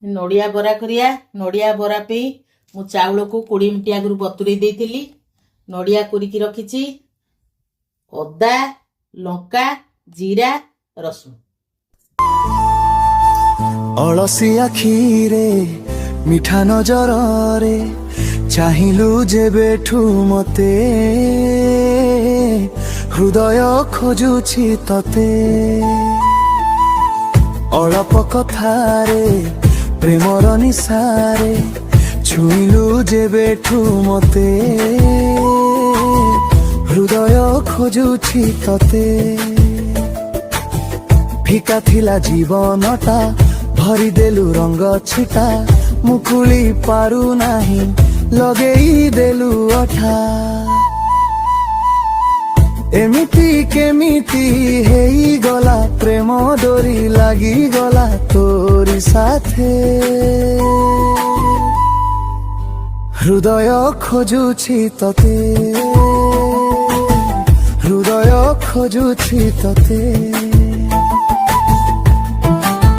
नड़िया बरा करिया। नड़िया बरा पे मु चाउल को 20 मिनिट आगु बतुरे देइतिली। नड़िया कुरिकी रखिची, अदा, लंका, जीरा, रसुण। अलसी आखिरे मिठा नजरे चाहिलु जेबेठु मते हृदय खोजुछि तते अलप कथारे प्रेमर निसारे छुइलु जेबेठु मते हृदय खोजुछि तते फिका थिला जीवनटा भरी देलु रंग छिटा मुकुली पारु नाही लगेई देलु अठा एमिति केमिति हेई गला प्रेम डोरी लागी गला तोरी साथे हृदय खोजुछि तते हृदय खोजुछि तते।